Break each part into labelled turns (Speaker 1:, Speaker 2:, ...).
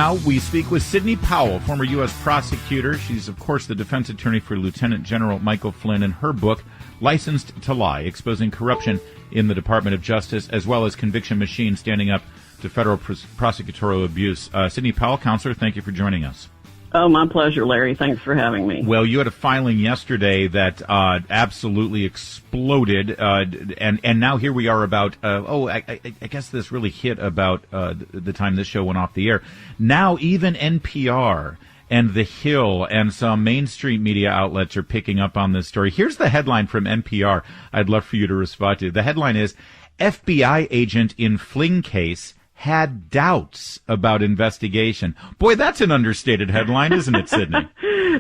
Speaker 1: Now we speak with Sidney Powell, former U.S. prosecutor. She's, of course, the defense attorney for Lieutenant General Michael Flynn, in her book, Licensed to Lie, Exposing Corruption in the Department of Justice, as well as Conviction Machine Standing Up to Federal Prosecutorial Abuse. Sidney Powell, counselor, thank you for joining us.
Speaker 2: Oh, my pleasure, Larry. Thanks for having me.
Speaker 1: Well, you had a filing yesterday that absolutely exploded, and now here we are about, I guess this really hit about the time this show went off the air. Now even NPR and The Hill and some mainstream media outlets are picking up on this story. Here's the headline from NPR I'd love for you to respond to. The headline is, FBI agent in Flynn case had doubts about investigation. Boy, that's an understated headline, isn't it, Sidney?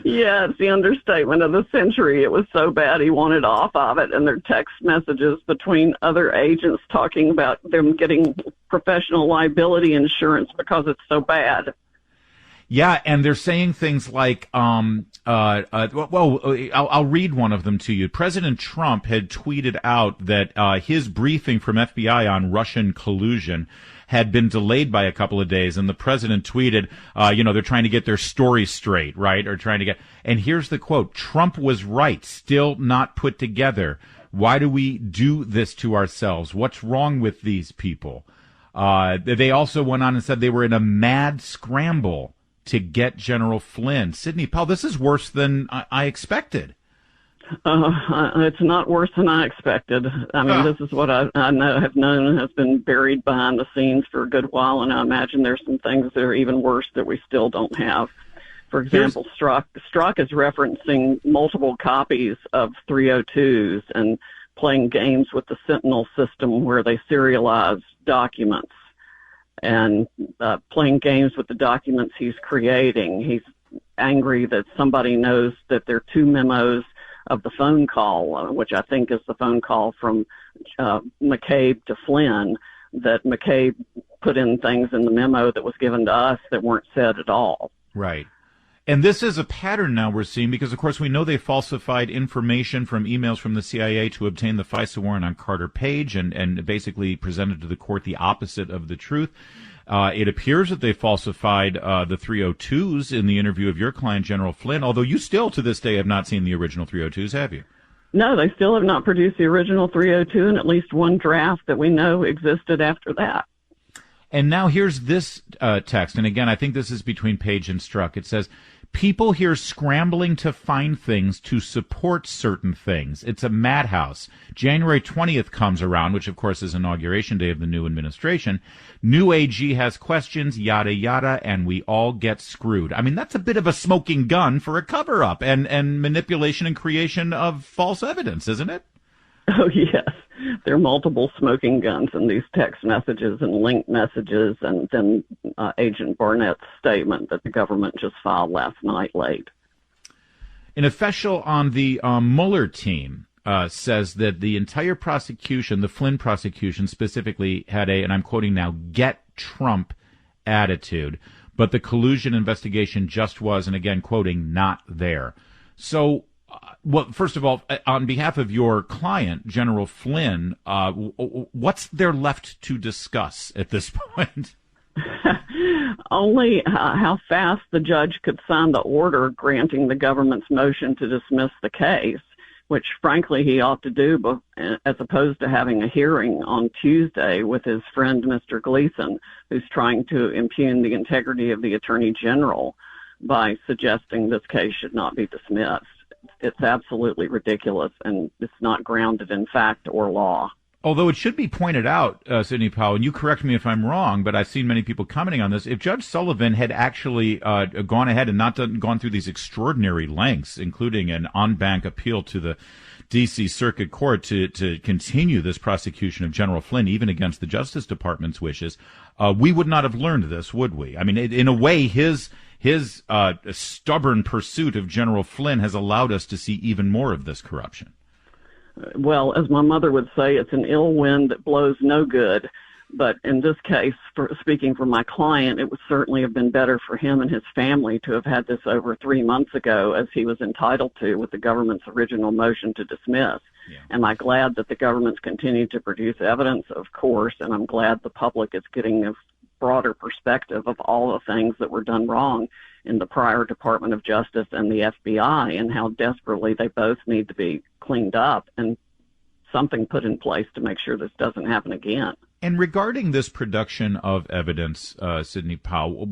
Speaker 2: Yeah, it's the understatement of the century. It was so bad he wanted off of it, and their text messages between other agents talking about them getting professional liability insurance because it's so bad.
Speaker 1: Yeah, and they're saying things like, I'll read one of them to you. President Trump had tweeted out that his briefing from FBI on Russian collusion had been delayed by a couple of days, and the president tweeted, they're trying to get their story straight, right? And here's the quote, Trump was right, still not put together. Why do we do this to ourselves? What's wrong with these people? They also went on and said they were in a mad scramble to get General Flynn. Sidney Powell, this is worse than I expected.
Speaker 2: It's not worse than I expected. I mean, This is what I have known has been buried behind the scenes for a good while, and I imagine there's some things that are even worse that we still don't have. For example, Strzok is referencing multiple copies of 302s and playing games with the Sentinel system where they serialize documents and playing games with the documents he's creating. He's angry that somebody knows that there are two memos of the phone call, which I think is the phone call from McCabe to Flynn, that McCabe put in things in the memo that was given to us that weren't said at all.
Speaker 1: Right. And this is a pattern now we're seeing because, of course, we know they falsified information from emails from the CIA to obtain the FISA warrant on Carter Page and basically presented to the court the opposite of the truth. It appears that they falsified the 302s in the interview of your client, General Flynn, although you still, to this day, have not seen the original 302s, have you?
Speaker 2: No, they still have not produced the original 302 and at least one draft that we know existed after that.
Speaker 1: And now here's this text, and again, I think this is between Page and Strzok. It says, people here scrambling to find things to support certain things. It's a madhouse. January 20th comes around, which of course is Inauguration Day of the new administration. New AG has questions, yada, yada, and we all get screwed. I mean, that's a bit of a smoking gun for a cover-up and manipulation and creation of false evidence, isn't it?
Speaker 2: Oh, yes. There are multiple smoking guns in these text messages and linked messages, and then Agent Barnett's statement that the government just filed last night late.
Speaker 1: An official on the Mueller team says that the entire prosecution, the Flynn prosecution specifically, had a, and I'm quoting now, get Trump attitude, but the collusion investigation just was, and again quoting, not there. So, well, first of all, on behalf of your client, General Flynn, what's there left to discuss at this point?
Speaker 2: Only how fast the judge could sign the order granting the government's motion to dismiss the case, which, frankly, he ought to do as opposed to having a hearing on Tuesday with his friend, Mr. Gleason, who's trying to impugn the integrity of the Attorney General by suggesting this case should not be dismissed. It's absolutely ridiculous, and it's not grounded in fact or law.
Speaker 1: Although it should be pointed out, Sidney Powell, and you correct me if I'm wrong, but I've seen many people commenting on this, if Judge Sullivan had actually gone ahead and not gone through these extraordinary lengths, including an en banc appeal to the D.C. Circuit Court to continue this prosecution of General Flynn, even against the Justice Department's wishes, we would not have learned this, would we? I mean, in a way, his stubborn pursuit of General Flynn has allowed us to see even more of this corruption.
Speaker 2: Well, as my mother would say, it's an ill wind that blows no good. But in this case, speaking for my client, it would certainly have been better for him and his family to have had this over 3 months ago, as he was entitled to with the government's original motion to dismiss. Yeah. Am I glad that the government's continued to produce evidence? Of course, and I'm glad the public is getting broader perspective of all the things that were done wrong in the prior Department of Justice and the FBI, and how desperately they both need to be cleaned up and something put in place to make sure this doesn't happen again.
Speaker 1: And regarding this production of evidence, Sidney Powell,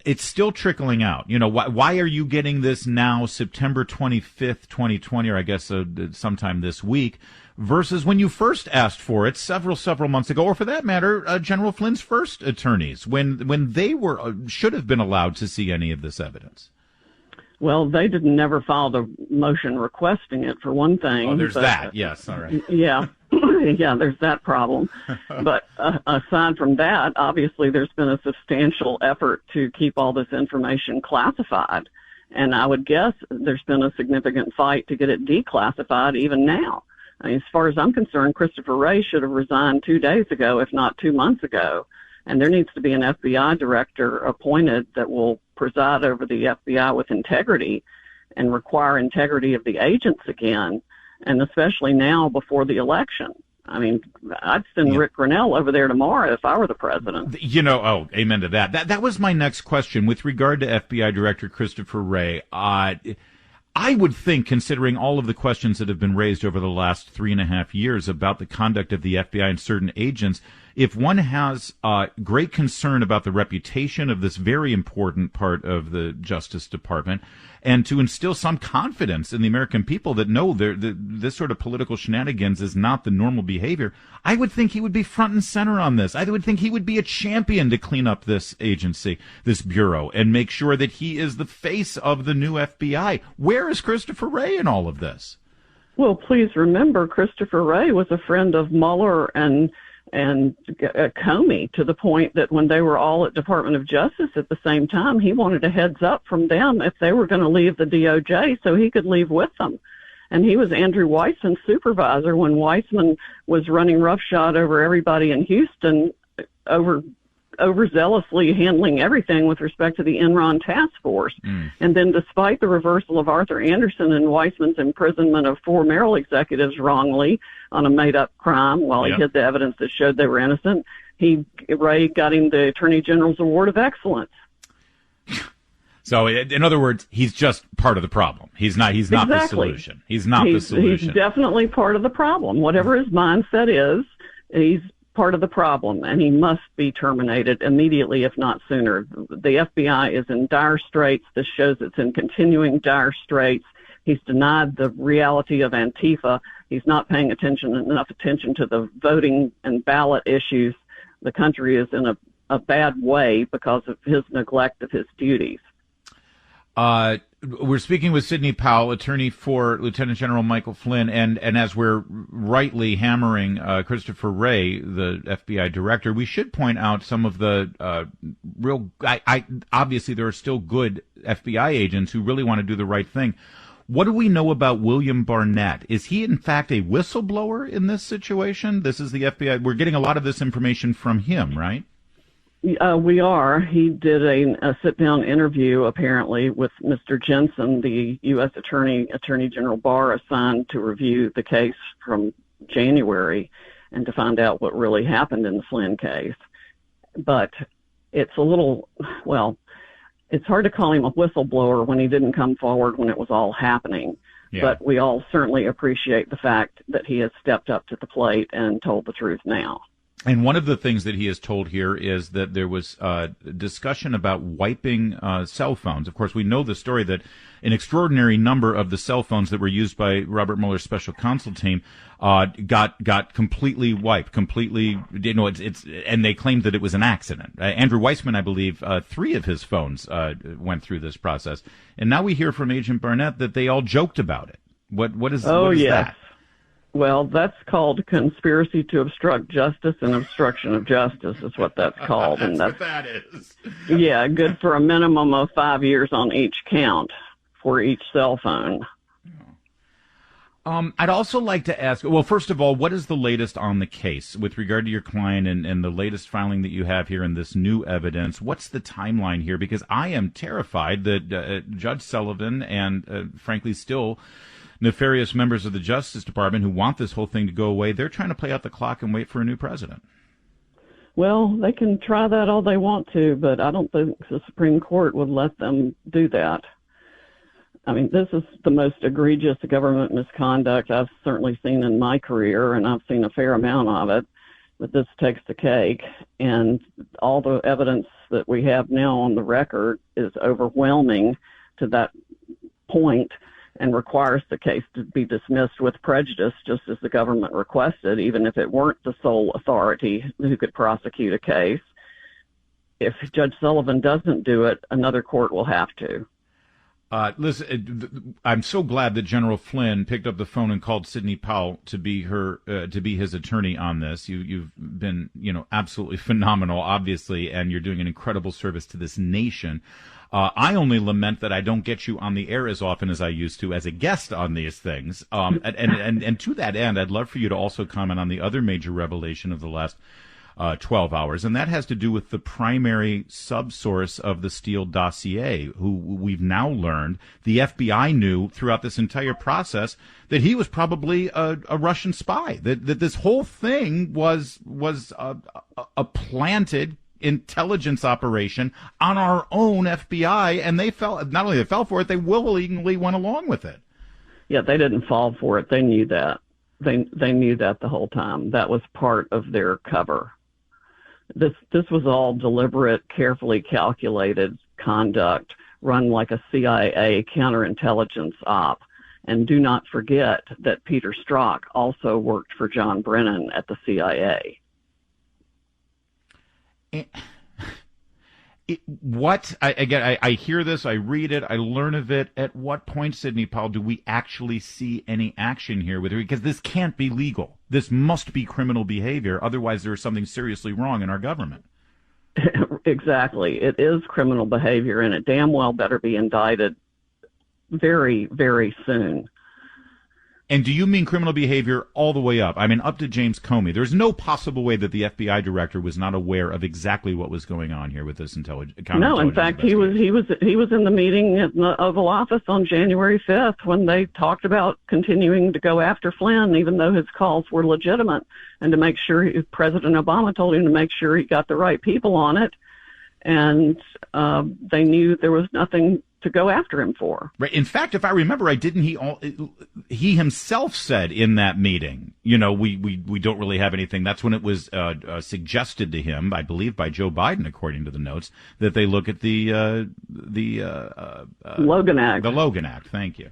Speaker 1: it's still trickling out. You know, why are you getting this now, September 25th, 2020, or I guess sometime this week, versus when you first asked for it several months ago, or for that matter, General Flynn's first attorneys, when they should have been allowed to see any of this evidence?
Speaker 2: Well, they never filed a motion requesting it, for one thing.
Speaker 1: Oh, there's that. Yes, all right.
Speaker 2: Yeah. Yeah, there's that problem. But aside from that, obviously there's been a substantial effort to keep all this information classified. And I would guess there's been a significant fight to get it declassified even now. I mean, as far as I'm concerned, Christopher Wray should have resigned 2 days ago, if not 2 months ago. And there needs to be an FBI director appointed that will preside over the FBI with integrity and require integrity of the agents again, and especially now before the election. I mean, I'd send Rick Grinnell over there tomorrow if I were the president.
Speaker 1: You know, oh, amen to that. That was my next question. With regard to FBI Director Christopher Wray, I would think, considering all of the questions that have been raised over the last 3.5 years about the conduct of the FBI and certain agents, if one has great concern about the reputation of this very important part of the Justice Department, and to instill some confidence in the American people that no, this sort of political shenanigans is not the normal behavior, I would think he would be front and center on this. I would think he would be a champion to clean up this agency, this bureau, and make sure that he is the face of the new FBI. Where is Christopher Wray in all of this?
Speaker 2: Well, please remember, Christopher Wray was a friend of Mueller and Comey, to the point that when they were all at Department of Justice at the same time, he wanted a heads up from them if they were going to leave the DOJ so he could leave with them. And he was Andrew Weissman's supervisor when Weissman was running roughshod over everybody in Houston, overzealously handling everything with respect to the Enron task force. And then despite the reversal of Arthur Anderson and Weissman's imprisonment of 4 Merrill executives wrongly on a made-up crime while he hid the evidence that showed they were innocent, Wray got him the Attorney General's Award of Excellence.
Speaker 1: So, in other words, he's just part of the problem. He's not the solution. He's the solution.
Speaker 2: He's definitely part of the problem. Whatever his mindset is, he's part of the problem, and he must be terminated immediately, if not sooner. The FBI is in dire straits. This shows it's in continuing dire straits. He's denied the reality of Antifa. He's not paying enough attention to the voting and ballot issues. The country is in a bad way because of his neglect of his duties.
Speaker 1: We're speaking with Sidney Powell, attorney for Lieutenant General Michael Flynn, and as we're rightly hammering Christopher Wray, the FBI director, we should point out some of the obviously there are still good FBI agents who really want to do the right thing. What do we know about William Barnett? Is he, in fact, a whistleblower in this situation? This is the FBI. We're getting a lot of this information from him, right?
Speaker 2: We are. He did a sit-down interview, apparently, with Mr. Jensen, the U.S. Attorney General Barr assigned to review the case from January and to find out what really happened in the Flynn case. But it's it's hard to call him a whistleblower when he didn't come forward when it was all happening. Yeah. But we all certainly appreciate the fact that he has stepped up to the plate and told the truth now.
Speaker 1: And one of the things that he has told here is that there was discussion about wiping cell phones. Of course, we know the story that an extraordinary number of the cell phones that were used by Robert Mueller's special counsel team got completely wiped, and they claimed that it was an accident. Andrew Weissman, I believe, 3 of his phones went through this process. And now we hear from Agent Barnett that they all joked about it. What is that?
Speaker 2: Well, that's called conspiracy to obstruct justice and obstruction of justice is what that's called.
Speaker 1: That's what that is.
Speaker 2: Yeah, good for a minimum of 5 years on each count for each cell phone.
Speaker 1: I'd also like to ask, well, first of all, what is the latest on the case with regard to your client and the latest filing that you have here in this new evidence? What's the timeline here? Because I am terrified that Judge Sullivan and, frankly, still nefarious members of the Justice Department who want this whole thing to go away, they're trying to play out the clock and wait for a new president.
Speaker 2: Well, they can try that all they want to, but I don't think the Supreme Court would let them do that. I mean, this is the most egregious government misconduct I've certainly seen in my career, and I've seen a fair amount of it, but this takes the cake. And all the evidence that we have now on the record is overwhelming to that point and requires the case to be dismissed with prejudice, just as the government requested, even if it weren't the sole authority who could prosecute a case. If Judge Sullivan doesn't do it, another court will have to.
Speaker 1: Listen, I'm so glad that General Flynn picked up the phone and called Sidney Powell to be his attorney on this. You've been, absolutely phenomenal, obviously, and you're doing an incredible service to this nation. I only lament that I don't get you on the air as often as I used to as a guest on these things. And to that end, I'd love for you to also comment on the other major revelation of the last 12 hours, and that has to do with the primary subsource of the Steele dossier, who we've now learned the FBI knew throughout this entire process that he was probably a Russian spy, that this whole thing was a planted intelligence operation on our own FBI, and not only they fell for it, they willingly went along with it.
Speaker 2: Yeah, they didn't fall for it. They knew that. They knew that the whole time. That was part of their cover. This was all deliberate, carefully calculated conduct run like a CIA counterintelligence op. And do not forget that Peter Strzok also worked for John Brennan at the CIA.
Speaker 1: I hear this, I read it, I learn of it. At what point, Sidney Powell, do we actually see any action here with it? Because this can't be legal. This must be criminal behavior. Otherwise, there is something seriously wrong in our government.
Speaker 2: Exactly. It is criminal behavior, and it damn well better be indicted very, very soon.
Speaker 1: And do you mean criminal behavior all the way up? I mean, up to James Comey. There's no possible way that the FBI director was not aware of exactly what was going on here with this counterintelligence.
Speaker 2: No, in fact, he was in the meeting at the Oval Office on January 5th when they talked about continuing to go after Flynn, even though his calls were legitimate, and to make sure President Obama told him to make sure he got the right people on it, and they knew there was nothing to go after him for.
Speaker 1: Right. In fact, if I remember right, didn't he himself said in that meeting, we don't really have anything. That's when it was suggested to him, I believe, by Joe Biden, according to the notes, that they look at the
Speaker 2: Logan Act.
Speaker 1: The Logan Act. Thank you.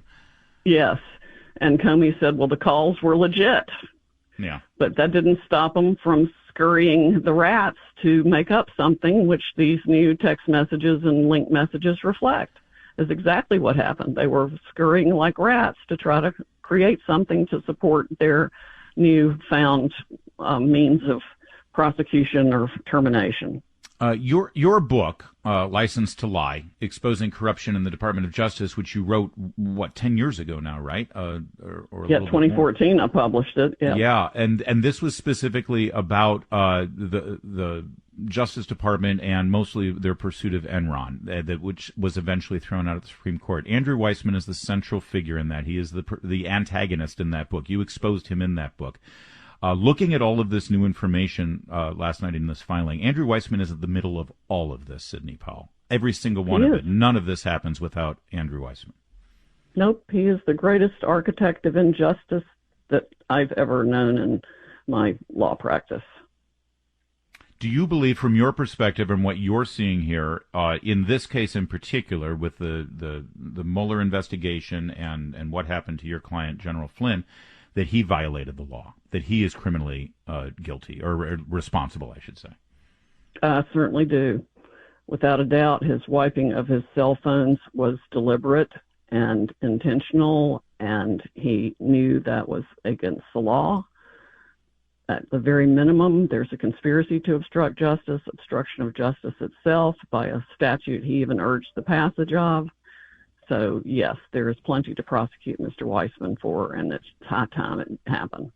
Speaker 2: Yes. And Comey said, well, the calls were legit.
Speaker 1: Yeah.
Speaker 2: But that didn't stop him from scurrying the rats to make up something, which these new text messages and link messages reflect. Is exactly what happened. They were scurrying like rats to try to create something to support their newfound means of prosecution or termination.
Speaker 1: Your book, License to Lie, Exposing Corruption in the Department of Justice, which you wrote, 10 years ago now, right? Or
Speaker 2: yeah, 2014 I published it. Yeah.
Speaker 1: Yeah, and this was specifically about the Justice Department and mostly their pursuit of Enron, which was eventually thrown out of the Supreme Court. Andrew Weissmann is the central figure in that. He is the antagonist in that book. You exposed him in that book. Looking at all of this new information last night in this filing, Andrew Weissmann is at the middle of all of this, Sidney Powell. Every single one of it. None of this happens without Andrew Weissmann.
Speaker 2: Nope. He is the greatest architect of injustice that I've ever known in my law practice.
Speaker 1: Do you believe, from your perspective and what you're seeing here, in this case in particular, with the Mueller investigation and what happened to your client, General Flynn, that he violated the law, that he is criminally guilty, or responsible, I should say?
Speaker 2: I certainly do. Without a doubt, his wiping of his cell phones was deliberate and intentional, and he knew that was against the law. At the very minimum, there's a conspiracy to obstruct justice, obstruction of justice itself by a statute he even urged the passage of. So, yes, there is plenty to prosecute Mr. Weissmann for, and it's high time it happened.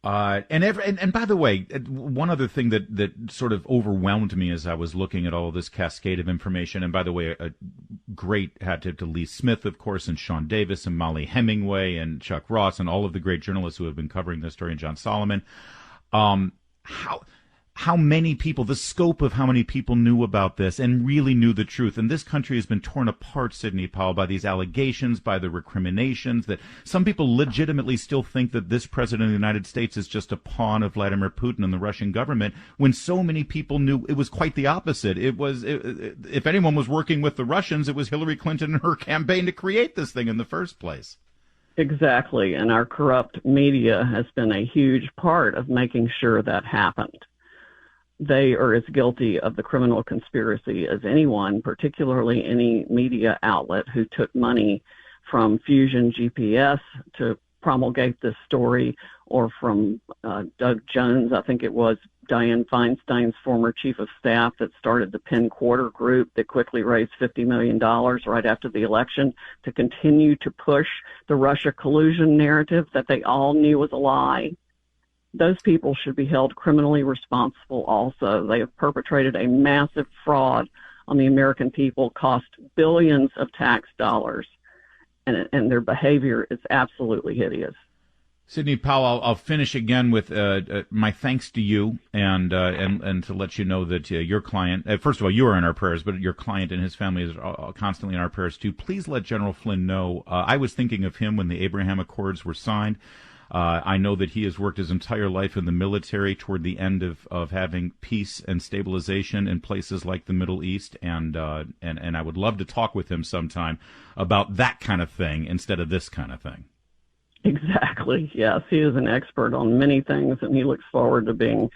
Speaker 1: And by the way, one other thing that sort of overwhelmed me as I was looking at all of this cascade of information, and by the way, a great hat tip to Lee Smith, of course, and Sean Davis, and Molly Hemingway, and Chuck Ross, and all of the great journalists who have been covering this story, and John Solomon. how many people, the scope of how many people knew about this and really knew the truth. And this country has been torn apart, Sidney Powell, by these allegations, by the recriminations, that some people legitimately still think that this president of the United States is just a pawn of Vladimir Putin and the Russian government, when so many people knew it was quite the opposite. If anyone was working with the Russians, it was Hillary Clinton and her campaign to create this thing in the first place.
Speaker 2: Exactly. And our corrupt media has been a huge part of making sure that happened. They are as guilty of the criminal conspiracy as anyone, particularly any media outlet who took money from Fusion GPS to promulgate this story, or from Doug Jones, I think it was Dianne Feinstein's former chief of staff, that started the Penn Quarter Group that quickly raised $50 million right after the election to continue to push the Russia collusion narrative that they all knew was a lie. Those people should be held criminally responsible also. They have perpetrated a massive fraud on the American people, cost billions of tax dollars, and their behavior is absolutely hideous.
Speaker 1: Sidney Powell, I'll finish again with my thanks to you, and to let you know that your client, first of all, you are in our prayers, but your client and his family is constantly in our prayers too. Please let General Flynn know. I was thinking of him when the Abraham Accords were signed. I know that he has worked his entire life in the military toward the end of having peace and stabilization in places like the Middle East, and I would love to talk with him sometime about that kind of thing instead of this kind of thing.
Speaker 2: Exactly. Yes, he is an expert on many things, and he looks forward to being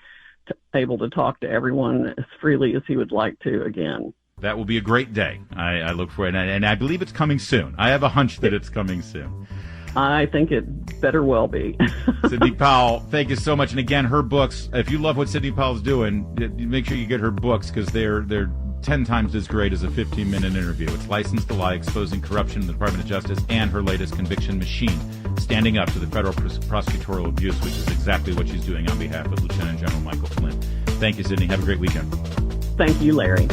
Speaker 2: able to talk to everyone as freely as he would like to again.
Speaker 1: That will be a great day. I look for it, and I believe it's coming soon. I have a hunch that it's coming soon.
Speaker 2: I think it better well be.
Speaker 1: Sidney Powell, thank you so much. And again, her books, if you love what Sidney Powell's doing, make sure you get her books, because they're 10 times as great as a 15-minute interview. It's Licensed to Lie, Exposing Corruption in the Department of Justice, and her latest Conviction Machine, standing up to the federal prosecutorial abuse, which is exactly what she's doing on behalf of Lieutenant General Michael Flynn. Thank you, Sidney. Have a great weekend.
Speaker 2: Thank you, Larry.